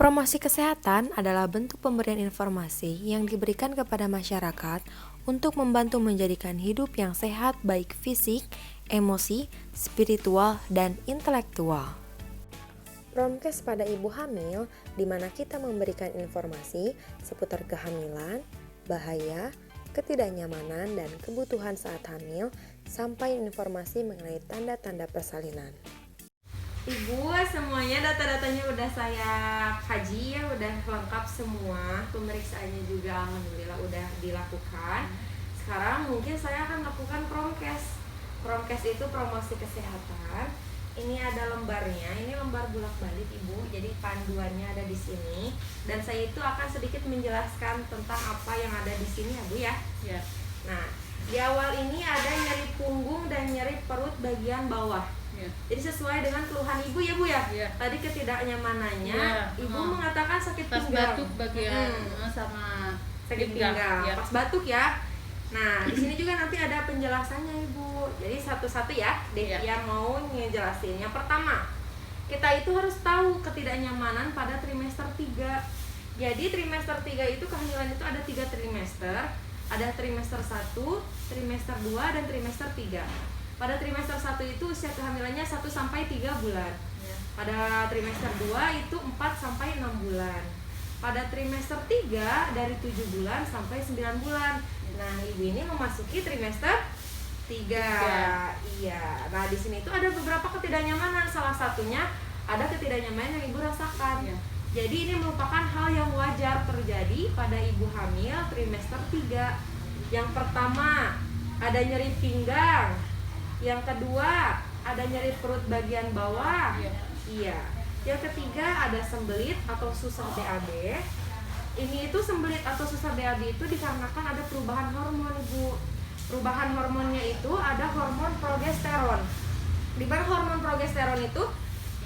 Promosi kesehatan adalah bentuk pemberian informasi yang diberikan kepada masyarakat untuk membantu menjadikan hidup yang sehat baik fisik, emosi, spiritual, dan intelektual. Promkes pada ibu hamil, di mana kita memberikan informasi seputar kehamilan, bahaya, ketidaknyamanan, dan kebutuhan saat hamil, sampai informasi mengenai tanda-tanda persalinan. Ibu, semuanya data-datanya udah saya kaji ya, udah lengkap semua. Pemeriksaannya juga alhamdulillah udah dilakukan. Sekarang mungkin saya akan lakukan promkes. Promkes itu promosi kesehatan. Ini ada lembarnya, ini lembar bolak-balik Ibu. Jadi panduannya ada di sini dan saya itu akan sedikit menjelaskan tentang apa yang ada di sini ya Bu ya. Ya. Nah, di awal ini ada nyeri punggung dan nyeri perut bagian bawah. Ya. Jadi sesuai dengan keluhan ibu ya Bu ya. Ya. Tadi ketidaknyamanannya, Ya. ibu mengatakan sakit Pas pinggang. batuk bagian sama Sakit pinggang. Ya. Pas batuk ya. Nah, di sini juga nanti ada penjelasannya Ibu. Jadi satu-satu ya, Ya. yang mau ngejelasin. Yang pertama, kita itu harus tahu ketidaknyamanan pada trimester 3. Jadi trimester 3 itu kehamilan itu ada 3 trimester. Ada trimester 1, trimester 2, dan trimester 3. Pada trimester 1 itu usia kehamilannya 1 sampai 3 bulan. Ya. Pada trimester 2 itu 4 sampai 6 bulan. Pada trimester 3 dari 7 bulan sampai 9 bulan. Nah, ibu ini memasuki trimester 3. Iya. Nah, di sini itu ada beberapa ketidaknyamanan. Salah satunya ada ketidaknyamanan yang ibu rasakan. Ya. Jadi ini merupakan hal yang wajar terjadi pada ibu hamil trimester 3. Yang pertama, ada nyeri pinggang. Yang kedua, ada nyeri perut bagian bawah. Ya. Iya. Yang ketiga, ada sembelit atau susah BAB. Ini itu sembelit atau susah BAB itu dikarenakan ada perubahan hormon, Ibu. Perubahan hormonnya itu ada hormon progesteron. Di mana hormon progesteron itu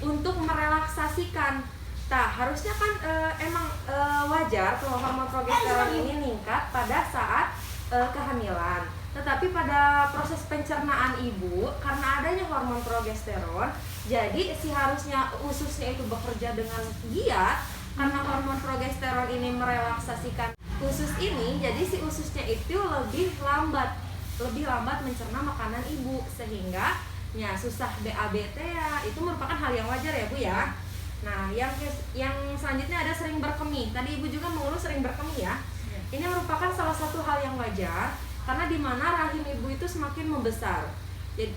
untuk merelaksasikan. Nah, harusnya kan wajar kalau hormon progesteron ini meningkat pada saat kehamilan. Tetapi pada proses pencernaan ibu, karena adanya hormon progesteron, jadi harusnya ususnya itu bekerja dengan giat. Karena hormon progesteron ini merelaksasikan usus ini, jadi si ususnya itu lebih lambat mencerna makanan ibu, sehingga ya susah BABT ya, itu merupakan hal yang wajar ya Bu ya. Nah, yang selanjutnya ada sering berkemih. Tadi ibu juga mengeluh sering berkemih ya. Ini merupakan salah satu hal yang wajar karena di mana rahim ibu itu semakin membesar. Jadi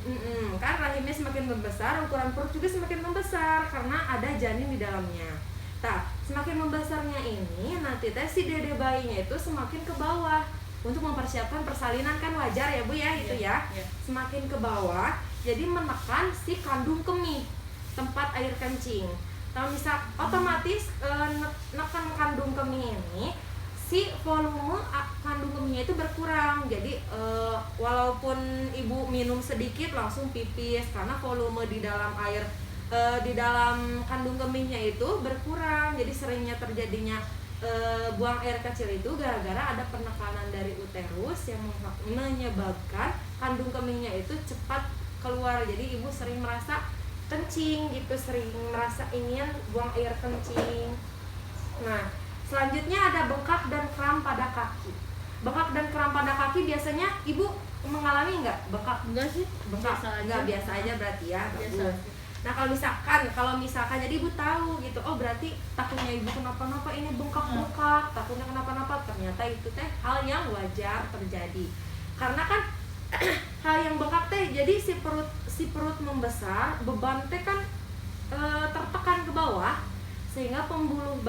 kan rahimnya semakin membesar, ukuran perut juga semakin membesar karena ada janin di dalamnya. Nah, semakin membesarnya ini nanti si dede bayinya itu semakin ke bawah. Untuk mempersiapkan persalinan kan wajar ya Bu ya, itu ya. Semakin ke bawah, jadi menekan si kandung kemih, tempat air kencing. Kalau misal otomatis nekan kandung kemih ini, si volume kandung kemihnya itu berkurang. Jadi walaupun ibu minum sedikit langsung pipis karena volume di dalam air di dalam kandung kemihnya itu berkurang. Jadi seringnya terjadinya buang air kecil itu gara-gara ada penekanan dari uterus yang menyebabkan kandung kemihnya itu cepat keluar. Jadi ibu sering merasa kencing gitu, sering merasa ingin buang air kencing. Nah, selanjutnya ada bengkak dan kram pada kaki. Bengkak dan kram pada kaki biasanya ibu mengalami nggak bengkak? Enggak sih. Bengkak Biasa aja. nggak, biasa aja berarti ya. Biasa. Bagus. Nah, kalau misalkan jadi ibu tahu gitu, oh berarti takutnya ibu kenapa-napa, ini bengkak-bengkak, takutnya kenapa-napa, ternyata itu teh hal yang wajar terjadi. Karena kan hal yang bengkak teh jadi si perut membesar, beban teh kan tertekan ke bawah, sehingga pembuluh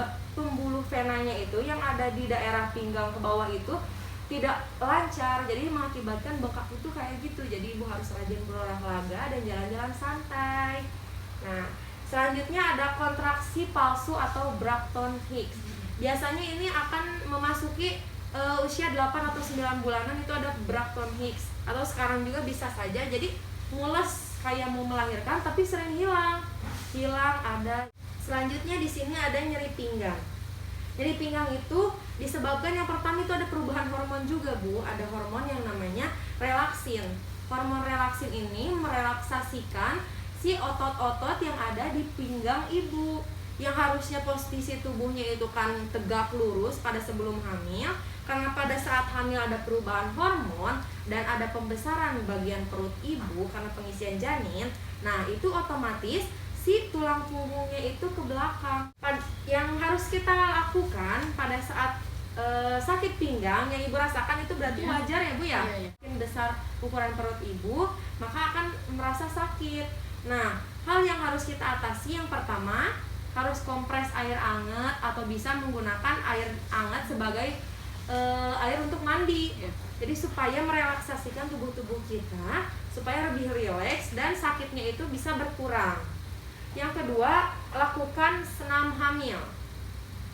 venanya itu yang ada di daerah pinggang ke bawah itu tidak lancar, jadi mengakibatkan bengkak itu kayak gitu. Jadi ibu harus rajin berolahraga dan jalan-jalan santai. Nah, selanjutnya ada kontraksi palsu atau Braxton Hicks. Biasanya ini akan memasuki usia 8 atau 9 bulanan, itu ada Braxton Hicks. Atau sekarang juga bisa saja jadi mules kayak mau melahirkan tapi sering hilang ada. Selanjutnya di sini ada nyeri pinggang. Nyeri pinggang itu disebabkan yang pertama itu ada perubahan hormon juga Bu. Ada hormon yang namanya relaksin. Hormon relaksin ini merelaksasikan si otot-otot yang ada di pinggang ibu. yang harusnya posisi tubuhnya itu kan tegak lurus pada sebelum hamil, karena pada saat hamil ada perubahan hormon dan ada pembesaran bagian perut ibu karena pengisian janin. Nah, itu otomatis si tulang punggungnya itu ke belakang. Yang harus kita lakukan pada saat sakit pinggang yang ibu rasakan itu berarti wajar ya bu ya. Makin besar ukuran perut ibu, maka akan merasa sakit. Nah, hal yang harus kita atasi yang pertama, harus kompres air hangat atau bisa menggunakan air hangat sebagai air untuk mandi. Jadi supaya merelaksasikan tubuh-tubuh kita supaya lebih rileks dan sakitnya itu bisa berkurang. Yang kedua, lakukan senam hamil.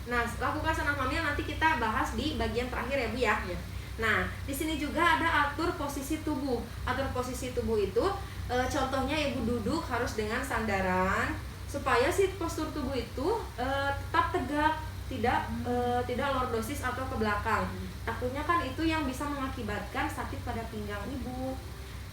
Nah, lakukan senam hamil nanti kita bahas di bagian terakhir ya Bu ya. Nah, di sini juga ada atur posisi tubuh. Atur posisi tubuh itu contohnya ibu duduk harus dengan sandaran supaya si postur tubuh itu tetap tegak, tidak lordosis atau ke belakang. Takutnya kan itu yang bisa mengakibatkan sakit pada pinggang ibu.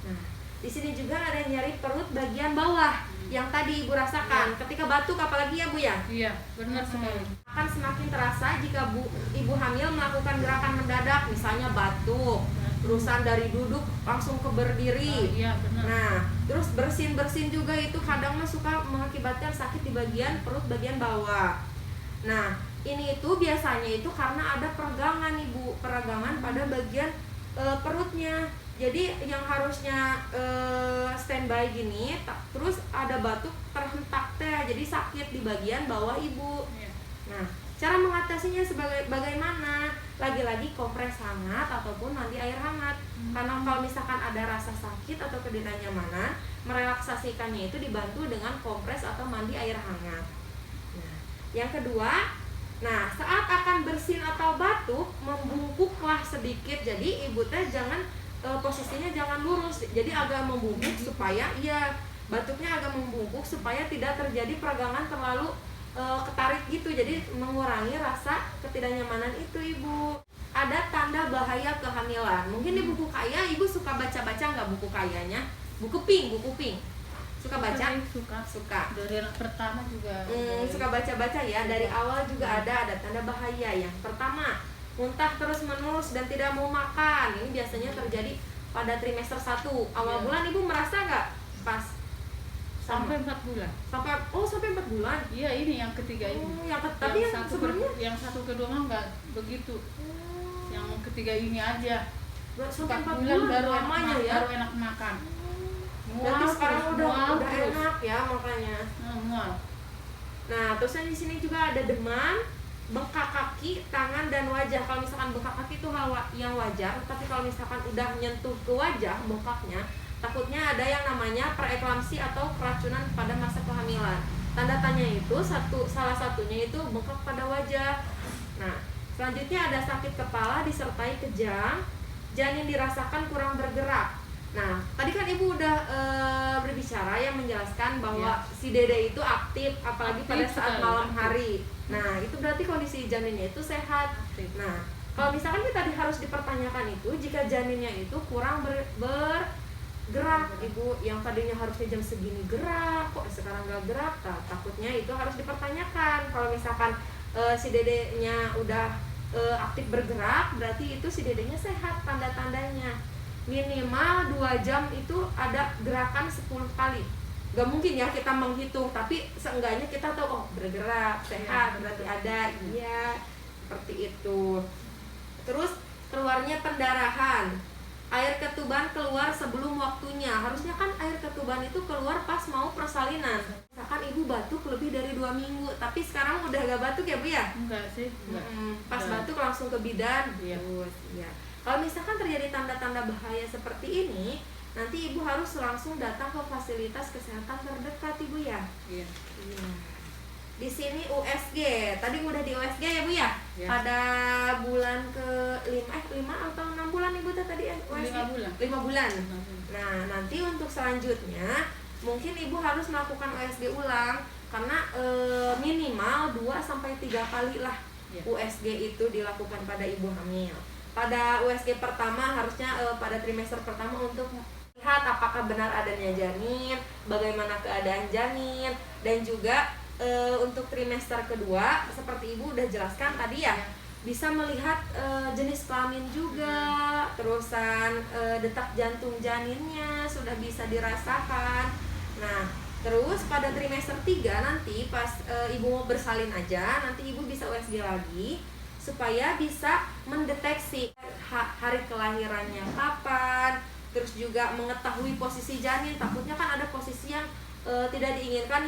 Nah, di sini juga ada nyeri perut bagian bawah yang tadi ibu rasakan ketika batuk, apalagi ya Bu ya. Iya, benar sekali. Akan semakin terasa jika ibu hamil melakukan gerakan mendadak, misalnya batuk, terusan dari duduk langsung ke berdiri. Iya, benar. Nah, terus bersin juga itu kadang suka mengakibatkan sakit di bagian perut bagian bawah. Nah, ini itu biasanya itu karena ada peregangan ibu, peregangan pada bagian perutnya. Jadi yang harusnya standby gini, terus ada batuk terhentak teh, jadi sakit di bagian bawah ibu. Nah, cara mengatasinya bagaimana? Lagi-lagi kompres hangat ataupun mandi air hangat. Karena kalau misalkan ada rasa sakit atau ketidaknyamanan, merelaksasikannya itu dibantu dengan kompres atau mandi air hangat. Nah, yang kedua, saat akan bersin atau batuk, membungkuklah sedikit. Jadi ibu teh jangan posisinya jangan lurus, jadi agak membungkuk supaya batuknya agak membungkuk supaya tidak terjadi peregangan terlalu ketarik gitu, jadi mengurangi rasa ketidaknyamanan itu ibu. Ada tanda bahaya kehamilan. Mungkin di buku kaya ibu suka baca-baca nggak buku kayanya? Buku pink suka baca? Suka. Dari anak pertama juga. Suka baca-baca ya. Dari awal juga ada tanda bahaya. Yang pertama, muntah terus menerus dan tidak mau makan. Ini biasanya terjadi pada trimester 1 awal bulan. Ibu merasa nggak pas sampai 4 bulan? Sampai 4 bulan. Iya, ini yang ketiga ini. Tapi yang sebelumnya yang satu kedua mah nggak begitu. Yang ketiga ini aja. Sampai 4 bulan baru lamanya baru enak makan. Berarti sekarang udah terus. enak ya makanya. Mual. Nah, terusnya di sini juga ada demam, bengkak kaki, tangan dan wajah. Kalau misalkan bengkak kaki itu hal yang wajar, tapi kalau misalkan udah nyentuh ke wajah bengkaknya, takutnya ada yang namanya preeklamsi atau keracunan pada masa kehamilan. Tanda-tandanya itu salah satunya itu bengkak pada wajah. Nah, selanjutnya ada sakit kepala disertai kejang, janin dirasakan kurang bergerak. Nah, tadi kan ibu udah berbicara yang menjelaskan bahwa si dede itu aktif, apalagi pada saat malam hari. Nah, itu berarti kondisi janinnya itu sehat. Nah, kalau misalkan kita harus dipertanyakan itu, jika janinnya itu kurang bergerak, ibu, yang tadinya harusnya jam segini gerak, kok sekarang nggak gerak, takutnya itu harus dipertanyakan. Kalau misalkan si dedenya udah aktif bergerak, berarti itu si dedenya sehat tanda-tandanya. Minimal 2 jam itu ada gerakan 10 kali. Gak mungkin ya kita menghitung, tapi seenggaknya kita tahu bergerak, sehat, berarti ada. Iya, seperti itu. Terus keluarnya pendarahan, air ketuban keluar sebelum waktunya. Harusnya kan air ketuban itu keluar pas mau persalinan. Misalkan ibu batuk lebih dari 2 minggu, tapi sekarang udah gak batuk ya Bu ya? Enggak sih, enggak. Pas batuk langsung ke bidan. Iya. Kalau misalkan terjadi tanda-tanda bahaya seperti ini, nanti ibu harus langsung datang ke fasilitas kesehatan terdekat ibu ya. Iya. Di sini USG, tadi udah di USG ya Bu ya? Pada bulan ke-5 atau 6 bulan ibu tadi ya USG? 5 bulan. Nah, nanti untuk selanjutnya mungkin ibu harus melakukan USG ulang karena minimal 2-3 kali lah USG itu dilakukan pada ibu hamil. Pada USG pertama harusnya pada trimester pertama untuk lihat apakah benar adanya janin, bagaimana keadaan janin, dan juga untuk trimester kedua seperti ibu udah jelaskan tadi ya, bisa melihat jenis kelamin juga, terusan detak jantung janinnya sudah bisa dirasakan. Nah, terus pada trimester 3 nanti pas ibu mau bersalin aja, nanti ibu bisa USG lagi supaya bisa mendeteksi hari kelahirannya kapan, terus juga mengetahui posisi janin. Takutnya kan ada posisi yang tidak diinginkan,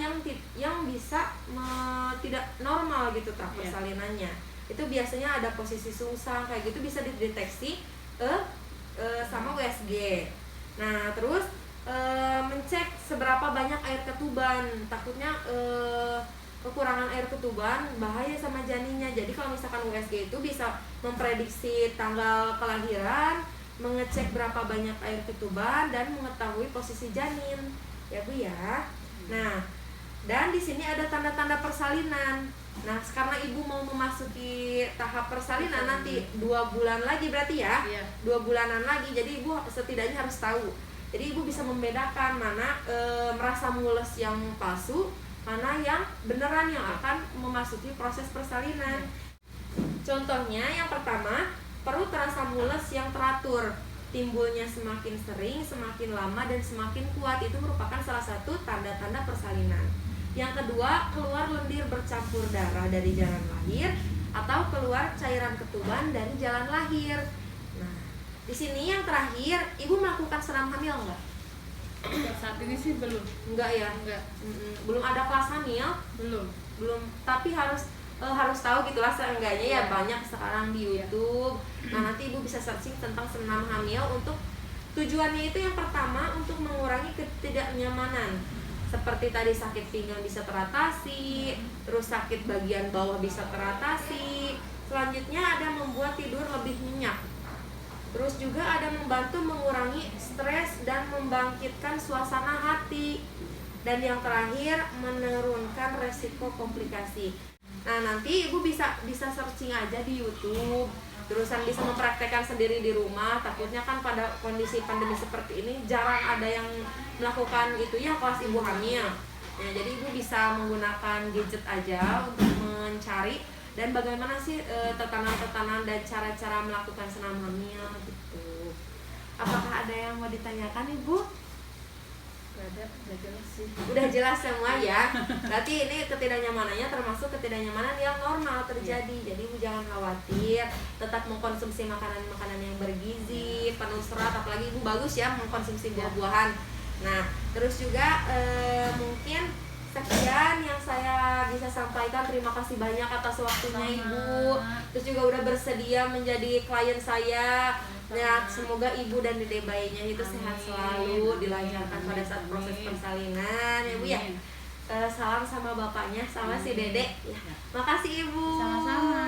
yang bisa tidak normal gitu persalinannya. Itu biasanya ada posisi sungsang kayak gitu, bisa dideteksi sama USG. Nah, terus mencek seberapa banyak air ketuban. Takutnya kekurangan air ketuban bahaya sama janinnya. Jadi kalau misalkan USG itu bisa memprediksi tanggal kelahiran, mengecek berapa banyak air ketuban, dan mengetahui posisi janin. Ya Bu ya. Nah, dan di sini ada tanda-tanda persalinan. Nah, karena ibu mau memasuki tahap persalinan nanti 2 bulan lagi berarti ya, 2 bulanan lagi. Jadi ibu setidaknya harus tahu. Jadi ibu bisa membedakan mana merasa mules yang palsu, mana yang beneran yang akan memasuki proses persalinan. Contohnya yang pertama, perut terasa mules yang teratur, timbulnya semakin sering, semakin lama, dan semakin kuat. Itu merupakan salah satu tanda-tanda persalinan. Yang kedua, keluar lendir bercampur darah dari jalan lahir atau keluar cairan ketuban dari jalan lahir. Nah, di sini yang terakhir, ibu melakukan senam hamil enggak? Saat ini sih belum. Enggak ya? Enggak. Belum ada kelas hamil? Belum. Tapi harus tahu gitulah seenggaknya ya, banyak sekarang di YouTube. Nah, nanti ibu bisa searching tentang senam hamil. Untuk tujuannya itu yang pertama untuk mengurangi ketidaknyamanan, seperti tadi sakit pinggang bisa teratasi, terus sakit bagian bawah bisa teratasi. Selanjutnya ada membuat tidur lebih nyenyak. Terus juga ada membantu mengurangi stres dan membangkitkan suasana hati. Dan yang terakhir, menurunkan resiko komplikasi. Nah, nanti ibu bisa searching aja di YouTube, terusan bisa mempraktekkan sendiri di rumah. Takutnya kan pada kondisi pandemi seperti ini jarang ada yang melakukan itu ya kelas ibu hamil. Nah, jadi ibu bisa menggunakan gadget aja untuk mencari dan bagaimana sih tekanan-tekanan dan cara-cara melakukan senam hamil gitu. Apakah ada yang mau ditanyakan ibu? Udah jelas sih. Udah jelas semua ya. Berarti ini ketidaknyamanannya termasuk ketidaknyamanan yang normal terjadi. Jadi ibu jangan khawatir, tetap mengkonsumsi makanan-makanan yang bergizi, penuh serat, apalagi ibu bagus ya mengkonsumsi buah-buahan. Nah, terus juga mungkin sekian yang saya bisa sampaikan. Terima kasih banyak atas waktunya ibu. Terus juga udah bersedia menjadi klien saya. Ya, semoga ibu dan dede bayinya itu sehat selalu, dilancarkan pada saat proses persalinan ya Bu ya. Salam sama bapaknya, sama si dede ya. Makasih ibu. Sama-sama.